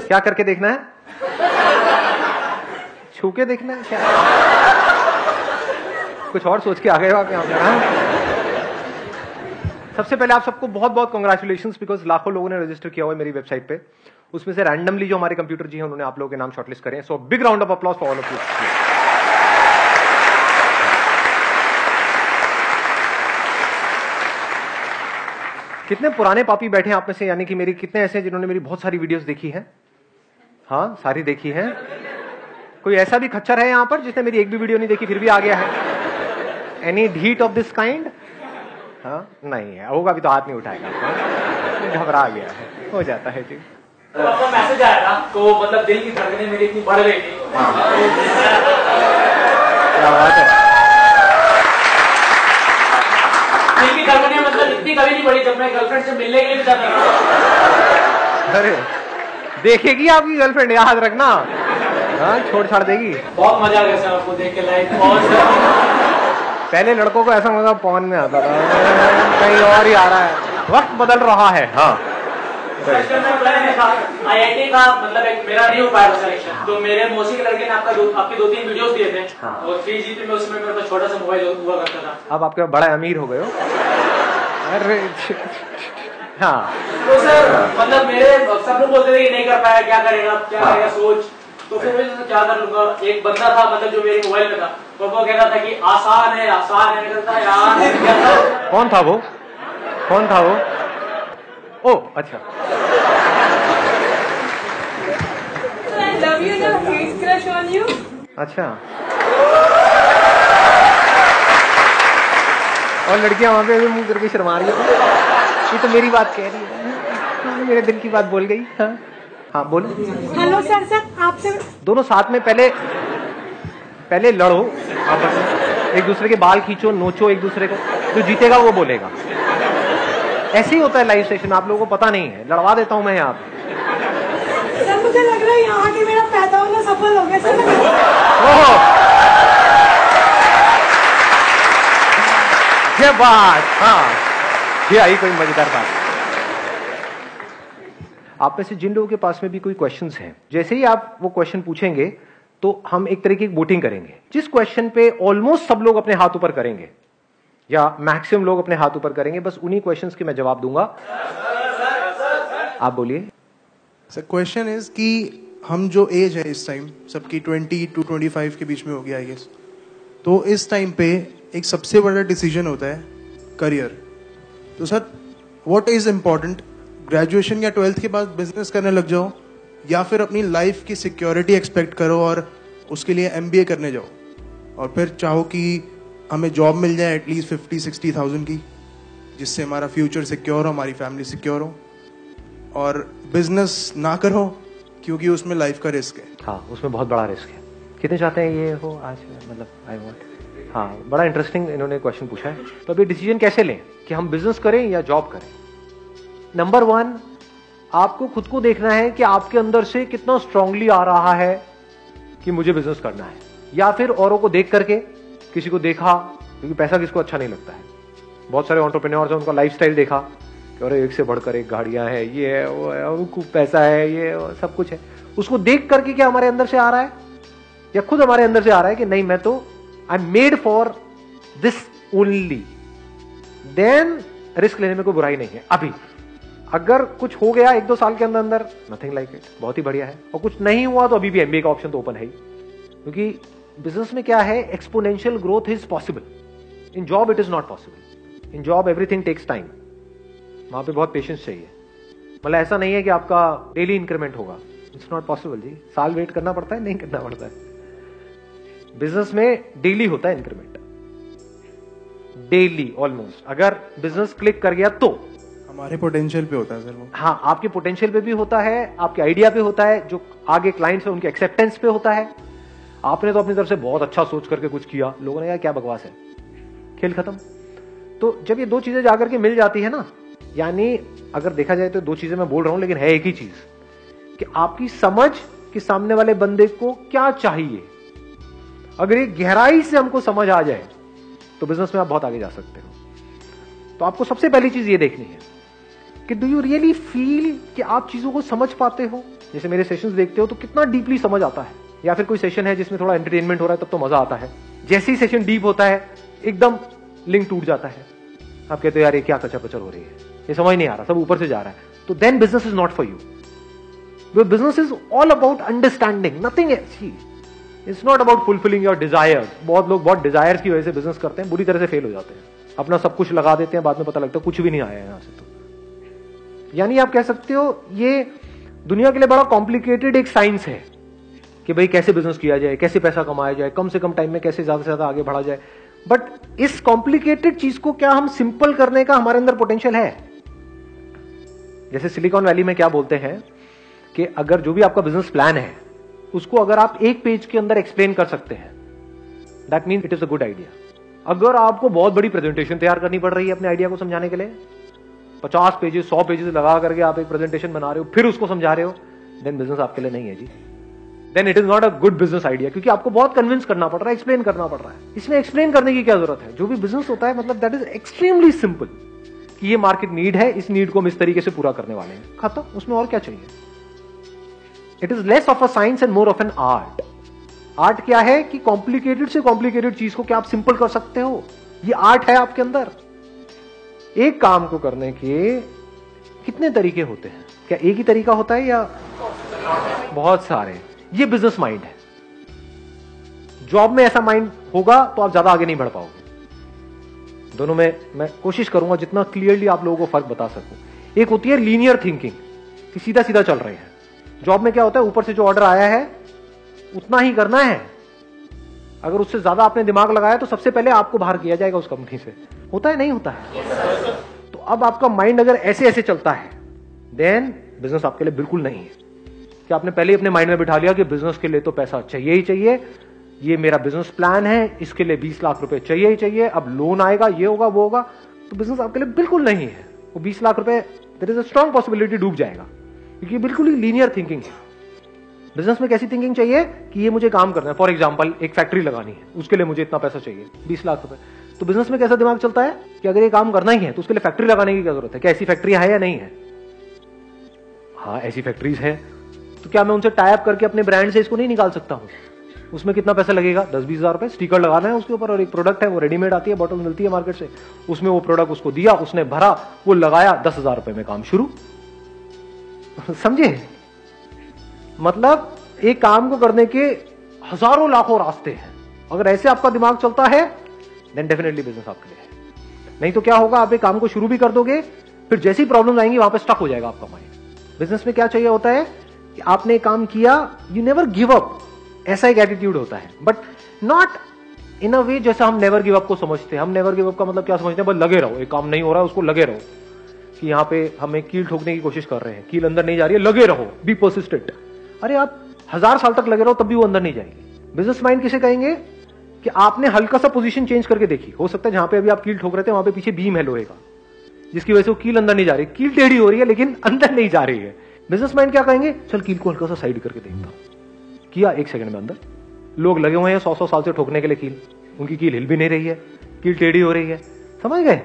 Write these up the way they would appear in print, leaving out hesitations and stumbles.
क्या करके देखना है? छू के देखना है क्या? कुछ और सोच के आ गए हो आप यहाँ पर? सबसे पहले आप सबको बहुत बहुत कांग्रेचुलेशंस, बिकॉज लाखों लोगों ने रजिस्टर किया हुआ है मेरी वेबसाइट पे। उसमें से रैंडमली जो हमारे कंप्यूटर जी हैं उन्होंने आप लोगों के नाम शॉर्टलिस्ट करें। So big round of applause for all of you. कितने पुराने पापी बैठे हैं आप में से, यानी कि मेरी कितने ऐसे हैं जिन्होंने मेरी बहुत सारी वीडियोस देखी हैं? हाँ, सारी देखी हैं। कोई ऐसा भी खच्चर है यहां पर जिसने मेरी एक भी वीडियो नहीं देखी फिर भी आ गया है? Any deed of this kind? हाँ, नहीं है। होगा भी तो हाथ नहीं उठाएगा, घबरा गया है, हो जाता है जी। तो आपका मैसेज आया था तो मतलब दिल की धड़कनें मेरी इतनी बढ़ गई थी। क्या बात है। दिल की धड़कनें मतलब इतनी कभी नहीं बढ़ी जब मैं गर्लफ्रेंड से मिलने के लिए भी जाता था। अरे देखेगी आपकी गर्लफ्रेंड, याद रखना। हाँ, छोड़ छाड़ देगी। बहुत मजा आ गया सर आपको देख के लाइव। और पहले लड़कों को ऐसा मजा पवन में आता था, कहीं और ही आ रहा है, वक्त बदल रहा है। हाँ, IIT का मतलब एक मेरा नहीं हो पाया था सिलेक्शन, तो मेरे मौसी के लड़के ने आपकी 2-3 वीडियोस दिए थे। और 3GP में उसमें मेरे पास छोटा सा मोबाइल हुआ करता था। अब आपके बड़ा अमीर हो गए हो। अरे हाँ, तो सर मतलब मेरे सब लोग बोलते थे कि नहीं कर पाया, क्या करेगा सोच। तो फिर मैं क्या कर लूंगा। एक बंदा था मतलब जो मेरे मोबाइल में था, तो वो कहता था कि आसान है करता यार। कौन था वो? ओ अच्छा। Love you ना, he's crush on you. अच्छा। और लड़कियां वहां पे मुंह करके शर्मा रही है। ये तो मेरी बात कह रही है, मेरे दिल की बात बोल गई। हाँ हाँ, बोलो। हेलो सर आपसे दोनों साथ में पहले लड़ो आपस में, एक दूसरे के बाल खींचो, नोचो एक दूसरे को, जो जीतेगा वो बोलेगा। ऐसे ही होता है लाइव सेशन, आप लोगों को पता नहीं है। लड़वा देता हूं मैं यहाँ पे। सर मुझे लग रहा है यहाँ के मेरा पैदा होना सफल हो गया सर। ये बात, हाँ, ये आई कोई मजेदार बात। आप में से जिन लोगों के पास में भी कोई क्वेश्चंस हैं, जैसे ही आप वो क्वेश्चन पूछेंगे तो हम एक तरीके की वोटिंग करेंगे। जिस क्वेश्चन पे ऑलमोस्ट सब लोग अपने हाथ ऊपर करेंगे या मैक्सिमम लोग अपने हाथ ऊपर करेंगे, बस उन्हीं क्वेश्चंस के मैं जवाब दूंगा। आप बोलिए सर। क्वेश्चन इज कि हम जो एज है इस टाइम सबकी 20 to 25 के बीच में हो गया आई गेस, तो इस टाइम पे एक सबसे बड़ा डिसीजन होता है करियर। तो sir what is important, graduation या 12th के बाद बिजनेस करने लग जाओ, या फिर अपनी लाइफ की सिक्योरिटी एक्सपेक्ट करो और उसके लिए MBA करने जाओ, और फिर चाहो कि हमें जॉब मिल जाए एटलीस्ट 50-60,000 की, जिससे हमारा फ्यूचर सिक्योर हो, हमारी फैमिली सिक्योर हो, और बिजनेस ना करो क्योंकि उसमें लाइफ का रिस्क है। हाँ, उसमें बहुत बड़ा रिस्क है। कितने चाहते हैं ये हो आज, मतलब आई वांट। हाँ, बड़ा इंटरेस्टिंग इन्होंने क्वेश्चन पूछा है। तो अभी डिसीजन कैसे लें कि हम बिजनेस करें या जॉब करें? नंबर 1, आपको खुद को देखना है कि आपके अंदर से कितना स्ट्रांगली आ रहा है कि मुझे बिजनेस करना है, या फिर औरों को देख करके, किसी को देखा, क्योंकि पैसा किसको अच्छा नहीं लगता है। बहुत सारे एंटरप्रेन्योर्स हैं, उनका लाइफस्टाइल देखा कि अरे एक से बढ़कर एक गाड़ियां हैं, ये है वो है, वो खूब पैसा है, ये सब कुछ है। उसको देख करके क्या हमारे अंदर से आ रहा है, या खुद हमारे अंदर से आ रहा है कि नहीं मैं तो I am made for this only, then risk लेने में कोई बुराई नहीं है। अभी अगर कुछ हो गया 1-2 साल के अंदर, नथिंग लाइक इट, बहुत ही बढ़िया है। और कुछ नहीं हुआ तो अभी भी MBA का ऑप्शन तो ओपन है ही, क्योंकि बिजनेस में क्या है, exponential growth is possible. In job it is not possible. In job everything takes time, वहां पे बहुत पेशेंस चाहिए। मतलब ऐसा नहीं है कि आपका डेली इंक्रीमेंट होगा, इट्स नॉट पॉसिबल जी। साल वेट करना पड़ता है, नहीं करना पड़ता है। बिजनेस में डेली होता है इंक्रीमेंट, डेली ऑलमोस्ट। अगर बिजनेस क्लिक कर गया तो हमारे पोटेंशियल पे होता है सर वो। हाँ, आपके पोटेंशियल पे भी होता है, आपके आइडिया पे होता है, जो आगे क्लाइंट्स है उनके एक्सेप्टेंस पे होता है। आपने तो अपनी तरफ से बहुत अच्छा सोच करके कुछ किया, लोगों ने कहा क्या बकवास है, खेल खत्म। तो जब ये 2 चीजें जाकर के मिल जाती है ना, यानी अगर देखा जाए तो 2 चीजें मैं बोल रहा हूं, लेकिन है एक ही चीज, कि आपकी समझ कि सामने वाले बंदे को क्या चाहिए, अगर ये गहराई से हमको समझ आ जाए तो बिजनेस में आप बहुत आगे जा सकते हो। तो आपको सबसे पहली चीज ये देखनी है कि डू यू रियली फील कि आप चीजों को समझ पाते हो? जैसे मेरे सेशंस देखते हो तो कितना डीपली समझ आता है, या फिर कोई सेशन है जिसमें थोड़ा एंटरटेनमेंट हो रहा है तब तो मजा आता है, जैसे ही सेशन डीप होता है एकदम लिंक टूट जाता है, आप कहते हो यार ये क्या कचर पचर हो रही है, ये समझ नहीं आ रहा, सब ऊपर से जा रहा है, तो then business is not for you. Your business is all about understanding, nothing else. It's not about fulfilling your desire. बहुत लोग बहुत डिजायर्स की वजह से बिजनेस करते हैं, बुरी तरह से फेल हो जाते हैं, अपना सब कुछ लगा देते हैं, बाद में पता लगता है कुछ भी नहीं आया यहां से। तो यानी आप कह सकते हो ये दुनिया के लिए बड़ा कॉम्प्लिकेटेड एक साइंस है कि भाई कैसे बिजनेस किया जाए, कैसे पैसा कमाया जाए, कम से कम टाइम में कैसे ज्यादा से ज्यादा आगे बढ़ा जाए। बट इस कॉम्प्लिकेटेड चीज को क्या हम सिंपल करने का हमारे अंदर पोटेंशियल है? जैसे सिलिकॉन वैली में क्या बोलते हैं कि अगर जो भी आपका बिजनेस प्लान है उसको अगर आप एक पेज के अंदर एक्सप्लेन कर सकते हैं, that means it is a good idea. अगर आपको बहुत बड़ी प्रेजेंटेशन तैयार करनी पड़ रही है अपने आइडिया को समझाने के लिए, 50 पेजेस 100 पेजेस लगा करके आप एक प्रेजेंटेशन बना रहे हो, फिर उसको समझा रहे हो, देन बिजनेस आपके लिए नहीं है जी। Then it is not a good business idea, क्योंकि आपको बहुत कन्विंस करना पड़ रहा है, एक्सप्लेन करना पड़ रहा है। इसमें एक्सप्लेन करने की क्या जरूरत है? जो भी बिजनेस होता है मतलब दैट इज एक्सट्रीमली सिंपल कि ये मार्केट नीड है, इस नीड को हम इस तरीके से पूरा करने वाले हैं, खत्म। उसमें और क्या चाहिए? It is less of a science and more of an art. Art क्या है कि कॉम्प्लिकेटेड से कॉम्प्लिकेटेड चीज को क्या आप सिंपल कर सकते हो, ये आर्ट है आपके अंदर। एक काम को करने के कितने तरीके होते हैं? क्या एक ही तरीका होता है या बहुत सारे? ये बिजनेस माइंड है। जॉब में ऐसा माइंड होगा तो आप ज्यादा आगे नहीं बढ़ पाओगे। दोनों में मैं कोशिश करूंगा जितना क्लियरली आप लोगों को फर्क बता सकूं। एक होती है लीनियर थिंकिंग कि सीधा सीधा चल रहे हैं। जॉब में क्या होता है, ऊपर से जो ऑर्डर आया है उतना ही करना है, अगर उससे ज्यादा आपने दिमाग लगाया तो सबसे पहले आपको बाहर किया जाएगा उस कंपनी से। होता है नहीं होता है? तो अब आपका माइंड अगर ऐसे ऐसे चलता है देन बिजनेस आपके लिए बिल्कुल नहीं है। कि आपने पहले ही अपने माइंड में बिठा लिया कि बिजनेस के लिए तो पैसा चाहिए ही चाहिए, ये मेरा बिजनेस प्लान है, इसके लिए 20 लाख रुपए चाहिए ही चाहिए, अब लोन आएगा, ये होगा वो होगा, तो बिजनेस आपके लिए बिल्कुल नहीं है। वो 20 लाख रुपए there is a strong possibility डूब जाएगा, क्योंकि बिल्कुल ही लीनियर थिंकिंग है। बिजनेस में कैसी थिंकिंग चाहिए कि ये मुझे काम करना है। फॉर एग्जांपल एक फैक्ट्री लगानी है, उसके लिए मुझे इतना पैसा चाहिए, 20 लाख रुपए। तो बिजनेस में कैसा दिमाग चलता है कि अगर ये काम करना ही है तो उसके लिए फैक्ट्री लगाने की क्या जरूरत है? क्या ऐसी फैक्ट्री है या नहीं है? हाँ, ऐसी फैक्ट्रीज है। तो क्या मैं उनसे टाई अप करके अपने ब्रांड से इसको नहीं निकाल सकता हूं? उसमें कितना पैसा लगेगा? 10-20 हजार रुपए। स्टिकर लगाना है उसके ऊपर, और एक प्रोडक्ट है वो रेडीमेड आती है, बॉटल मिलती है मार्केट से, उसमें वो प्रोडक्ट उसको दिया, उसने भरा, वो लगाया, 10,000 रुपए में काम शुरू। समझे? मतलब एक काम को करने के हजारों लाखों रास्ते हैं। अगर ऐसे आपका दिमाग चलता है देन डेफिनेटली बिजनेस आपके लिए है। नहीं तो क्या होगा, आप एक काम को शुरू भी कर दोगे, फिर जैसी प्रॉब्लम आएंगी वहां पे स्टक हो जाएगा आपका माइंड। बिजनेस में क्या चाहिए होता है कि आपने काम किया, यू नेवर गिव अप, ऐसा एक एटीट्यूड होता है, बट नॉट इन अ वे जैसा हम नेवर गिव अप को समझते हैं। हम नेवर गिव अप का मतलब क्या समझते हैं? बस लगे रहो, एक काम नहीं हो रहा है उसको लगे रहो, कि यहां पे हमें कील ठोकने की कोशिश कर रहे हैं, कील अंदर नहीं जा रही है, लगे रहो, बी पर्सिस्टेंट। अरे आप 1000 साल तक लगे रहो तब भी वो अंदर नहीं जाएगी। बिजनेस माइंड किसे कहेंगे कि आपने हल्का सा पोजीशन चेंज करके देखी, हो सकता है जहां पे अभी आप कील ठोक रहे थे वहां पे पीछे बीम है लोहे का, जिसकी वजह से वो कील अंदर नहीं जा रही, कील टेढ़ी हो रही है लेकिन अंदर नहीं जा रही है। बिजनेस माइंड क्या कहेंगे? चल कील को हल्का सा साइड करके देखता हूं, किया 1 सेकंड में अंदर। लोग लगे हुए हैं 100-100 साल से ठोकने के लिए कील, उनकी कील हिल भी नहीं रही है, कील टेढ़ी हो रही है। समझ गए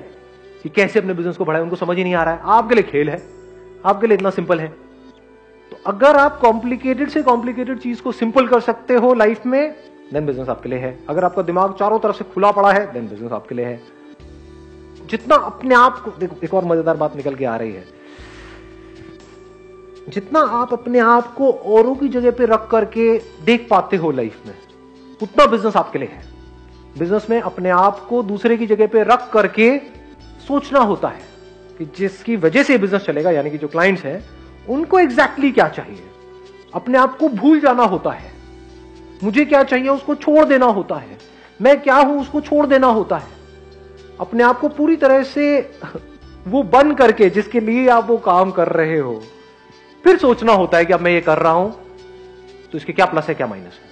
कि कैसे अपने बिजनेस को बढ़ाए? उनको समझ ही नहीं आ रहा है। आपके लिए खेल है, आपके लिए इतना सिंपल है। तो अगर आप कॉम्प्लिकेटेड से कॉम्प्लिकेटेड चीज को सिंपल कर सकते हो लाइफ में, देन बिजनेस आपके लिए है। अगर आपका दिमाग चारों तरफ से खुला पड़ा है, देन बिजनेस आपके लिए है। जितना अपने आप को, देखो एक और मजेदार बात निकल के आ रही है, जितना आप अपने आप को औरों की जगह पे रख करके देख पाते हो लाइफ में, उतना बिजनेस आपके लिए है। बिजनेस में अपने आप को दूसरे की जगह पे रख करके सोचना होता है कि जिसकी वजह से बिजनेस चलेगा, यानी कि जो क्लाइंट्स हैं उनको एग्जैक्टली क्या चाहिए। अपने आप को भूल जाना होता है, मुझे क्या चाहिए उसको छोड़ देना होता है, मैं क्या हूं उसको छोड़ देना होता है। अपने आप को पूरी तरह से वो बन करके जिसके लिए आप वो काम कर रहे हो, फिर सोचना होता है कि अब मैं ये कर रहा हूं तो इसके क्या प्लस है क्या माइनस है।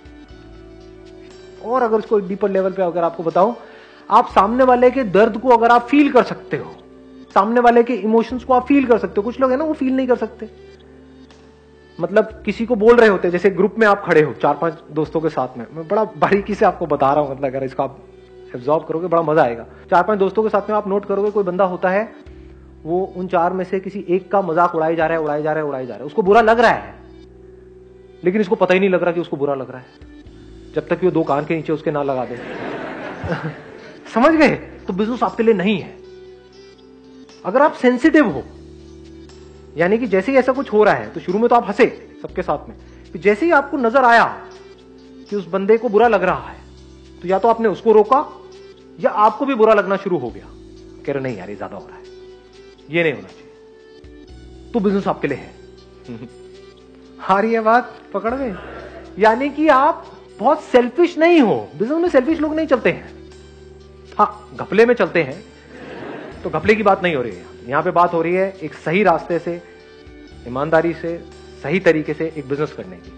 और अगर इसको डीपर लेवल पे अगर आपको बताऊं, आप सामने वाले के दर्द को अगर आप फील कर सकते हो, सामने वाले के इमोशंस को आप फील कर सकते हो। कुछ लोग है ना वो फील नहीं कर सकते, मतलब किसी को बोल रहे होते, जैसे ग्रुप में आप खड़े हो 4-5 दोस्तों के साथ में, मैं बड़ा बारीकी से आपको बता रहा हूं, मतलब अगर इसको आप एब्जॉर्ब करोगे बड़ा मजा आएगा। 4-5 दोस्तों के साथ में आप नोट करोगे, कोई बंदा होता है वो उन 4 में से किसी एक का मजाक उड़ाई जा रहा है, उसको बुरा लग रहा है, लेकिन इसको पता ही नहीं लग रहा कि उसको बुरा लग रहा है, जब तक कि वो 2 कान के नीचे उसके ना लगा दे। समझ गए? तो बिजनेस आपके लिए नहीं है। अगर आप सेंसिटिव हो, यानी कि जैसे ही ऐसा कुछ हो रहा है, तो शुरू में तो आप हंसे सबके साथ में, फिर जैसे ही आपको नजर आया कि उस बंदे को बुरा लग रहा है, तो या तो आपने उसको रोका या आपको भी बुरा लगना शुरू हो गया, कह रहे नहीं यार ये ज्यादा हो रहा है, ये नहीं होना चाहिए, तो बिजनेस आपके लिए है। आ रही है बात? पकड़ गए? यानी कि आप बहुत सेल्फिश नहीं हो। बिजनेस में सेल्फिश लोग नहीं चलते हैं, हाँ घपले में चलते हैं, तो घपले की बात नहीं हो रही है यहां पे। बात हो रही है एक सही रास्ते से, ईमानदारी से, सही तरीके से एक बिजनेस करने की,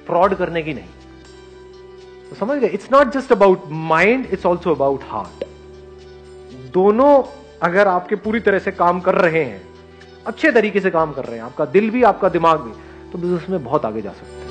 फ्रॉड करने की नहीं। तो समझ गए? It's not just about mind, it's also about heart. दोनों अगर आपके पूरी तरह से काम कर रहे हैं, अच्छे तरीके से काम कर रहे हैं, आपका दिल भी आपका दिमाग भी, तो बिजनेस में बहुत आगे जा सकते हैं।